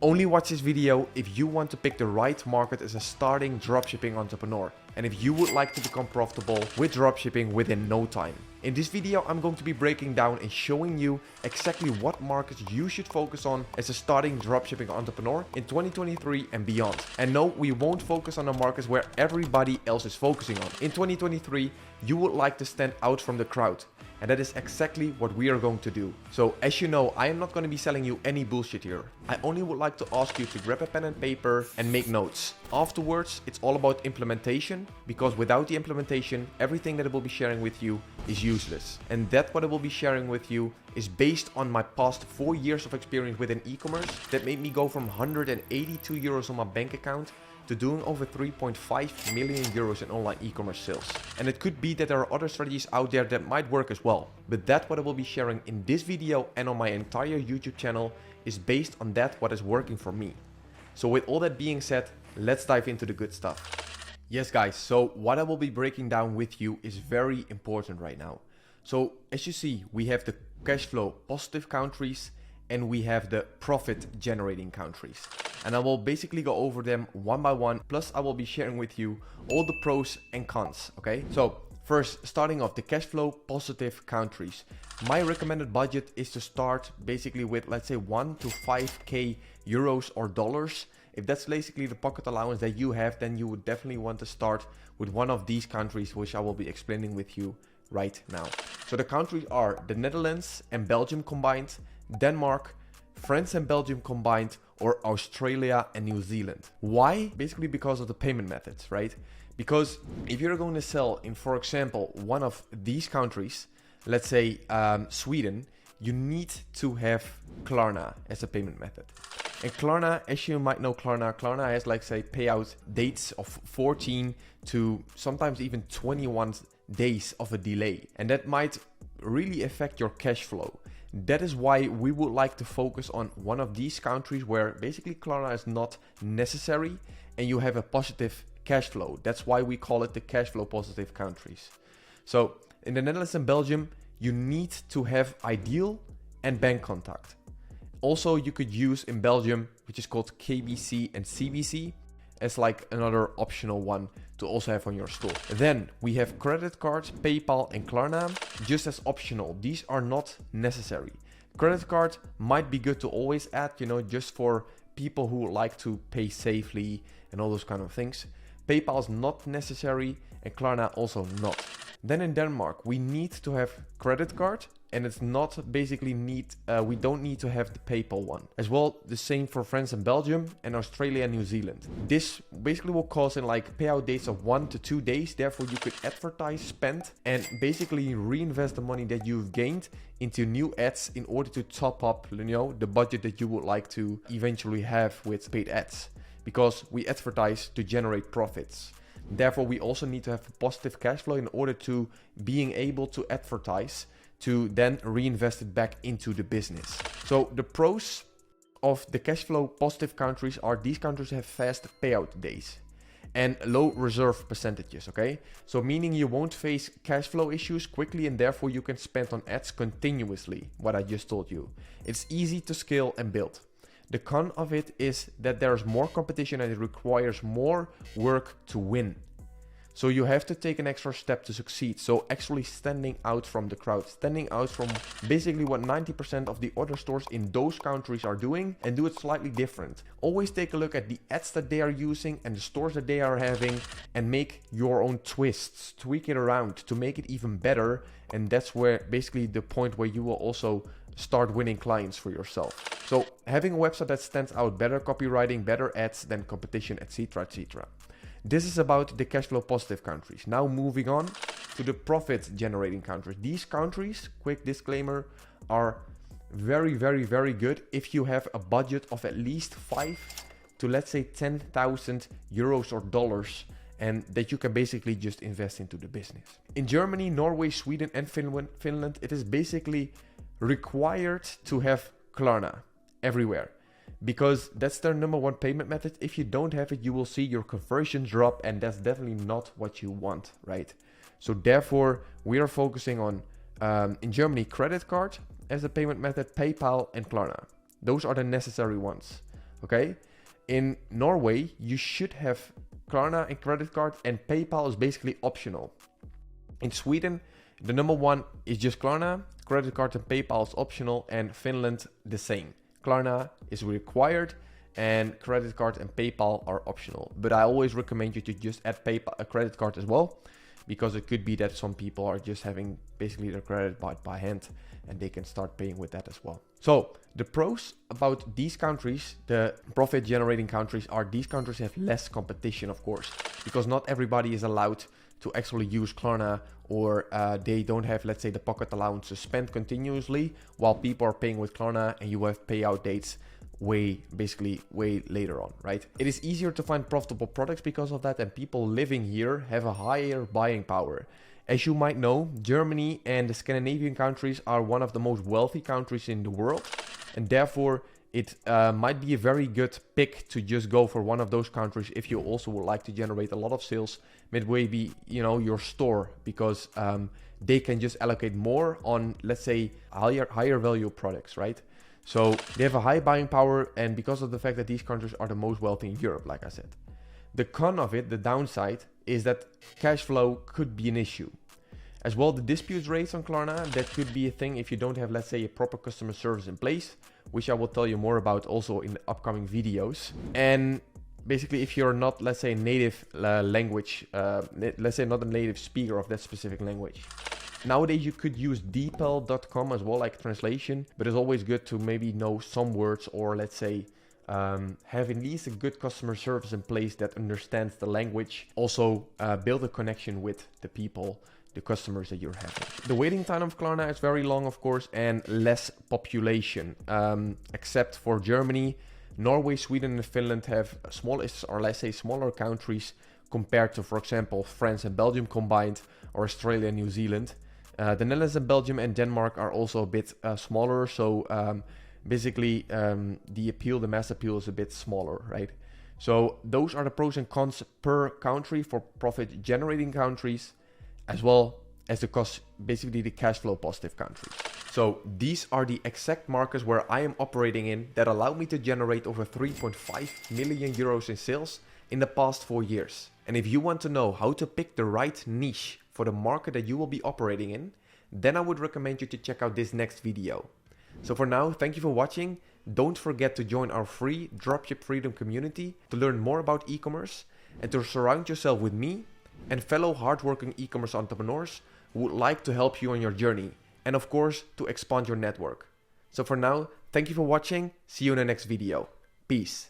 Only watch this video if you want to pick the right market as a starting dropshipping entrepreneur, and if you would like to become profitable with dropshipping within no time. In this video, I'm going to be breaking down and showing you exactly what markets you should focus on as a starting dropshipping entrepreneur in 2023 and beyond. And no, we won't focus on the markets where everybody else is focusing on. In 2023, you would like to stand out from the crowd. And that is exactly what we are going to do. So as you know, I am not going to be selling you any bullshit here. I only would like to ask you to grab a pen and paper and make notes. Afterwards, it's all about implementation, because without the implementation, everything that I will be sharing with you is useless. And that what I will be sharing with you is based on my past 4 years of experience within e-commerce that made me go from 182 euros on my bank account to doing over 3.5 million euros in online e-commerce sales. And it could be that there are other strategies out there that might work as well. But that what I will be sharing in this video and on my entire YouTube channel is based on that what is working for me. So with all that being said, let's dive into the good stuff. Yes guys, so what I will be breaking down with you is very important right now. So as you see, we have the cash flow positive countries and we have the profit generating countries. And I will basically go over them one by one. Plus I will be sharing with you all the pros and cons, okay? So first, starting off the cash flow positive countries. My recommended budget is to start basically with, let's say 1 to 5k euros or dollars. If that's basically the pocket allowance that you have, then you would definitely want to start with one of these countries, which I will be explaining with you right now. So the countries are the Netherlands and Belgium combined, Denmark, France and Belgium combined, or Australia and New Zealand. Why? Basically because of the payment methods, right? Because if you're going to sell in, for example, one of these countries, let's say Sweden, you need to have Klarna as a payment method. And Klarna, as you might know, Klarna has like say payout dates of 14 to sometimes even 21 days of a delay. And that might really affect your cash flow. That is why we would like to focus on one of these countries where basically Klarna is not necessary and you have a positive cash flow. That's why we call it the cash flow positive countries. So in the Netherlands and Belgium, you need to have Ideal and bank contact. Also, you could use in Belgium, which is called KBC and CBC, as like another optional one to also have on your store. Then we have credit cards, PayPal and Klarna, just as optional. These are not necessary. Credit card might be good to always add, you know, just for people who like to pay safely and all those kind of things. PayPal is not necessary and Klarna also not. Then in Denmark, we need to have credit card, and it's not basically we don't need to have the PayPal one. As well, the same for France and Belgium and Australia and New Zealand. This basically will cause in like payout dates of 1 to 2 days. Therefore, you could advertise, spend, and basically reinvest the money that you've gained into new ads in order to top up, you know, the budget that you would like to eventually have with paid ads. Because we advertise to generate profits. Therefore, we also need to have a positive cash flow in order to being able to advertise to then reinvest it back into the business. So the pros of the cash flow positive countries are these countries have fast payout days and low reserve percentages, okay? So meaning you won't face cash flow issues quickly and therefore you can spend on ads continuously, what I just told you. It's easy to scale and build. The con of it is that there's more competition and it requires more work to win. So you have to take an extra step to succeed. So actually standing out from the crowd, standing out from basically what 90% of the other stores in those countries are doing and do it slightly different. Always take a look at the ads that they are using and the stores that they are having and make your own twists, tweak it around to make it even better. And that's where basically the point where you will also start winning clients for yourself. So having a website that stands out, better copywriting, better ads than competition, etc., etc. This is about the cash flow positive countries. Now moving on to the profit generating countries. These countries, quick disclaimer, are very, very, very good if you have a budget of at least 5 to let's say 10,000 euros or dollars and that you can basically just invest into the business. In Germany, Norway, Sweden and Finland, it is basically required to have Klarna everywhere. Because that's their number one payment method. If you don't have it, you will see your conversions drop and that's definitely not what you want, right? So therefore, we are focusing on, in Germany, credit card as a payment method, PayPal and Klarna. Those are the necessary ones. okay? In Norway, you should have Klarna and credit card, and PayPal is basically optional. In Sweden, the number one is just Klarna, credit card and PayPal is optional, and Finland the same. Klarna is required and credit card and PayPal are optional. But I always recommend you to just add PayPal, a credit card as well, because it could be that some people are just having basically their credit by hand and they can start paying with that as well. So the pros about these countries, the profit generating countries, are these countries have less competition, of course, because not everybody is allowed to actually use Klarna, or they don't have, let's say, the pocket allowance to spend continuously while people are paying with Klarna, and you have payout dates way later on, right? It is easier to find profitable products because of that, and people living here have a higher buying power. As you might know, Germany and the Scandinavian countries are one of the most wealthy countries in the world, and therefore it might be a very good pick to just go for one of those countries if you also would like to generate a lot of sales with maybe, you know, your store, because they can just allocate more on, let's say, higher value products, right? So they have a high buying power, and because of the fact that these countries are the most wealthy in Europe, like I said. The con of it, the downside, is that cash flow could be an issue. As well, the dispute rates on Klarna, that could be a thing if you don't have, let's say, a proper customer service in place, which I will tell you more about also in the upcoming videos. And basically, if you're not, let's say, native language, let's say not a native speaker of that specific language. Nowadays, you could use dpel.com as well, like translation, but it's always good to maybe know some words, or let's say, have at least a good customer service in place that understands the language. Also, build a connection with the people, the customers that you're having. The waiting time of Klarna is very long, of course, and less population, except for Germany. Norway, Sweden, and Finland have smallest, or let's say smaller countries compared to, for example, France and Belgium combined, or Australia and New Zealand. The Netherlands and Belgium and Denmark are also a bit smaller, so basically the mass appeal is a bit smaller, right? So those are the pros and cons per country for profit generating countries, as well as the cost, basically the cash flow positive countries. So these are the exact markets where I am operating in that allow me to generate over 3.5 million euros in sales in the past 4 years. And if you want to know how to pick the right niche for the market that you will be operating in, then I would recommend you to check out this next video. So for now, thank you for watching. Don't forget to join our free Dropship Freedom community to learn more about e-commerce and to surround yourself with me and fellow hardworking e-commerce entrepreneurs who would like to help you on your journey, and of course, to expand your network. So for now, thank you for watching. See you in the next video. Peace.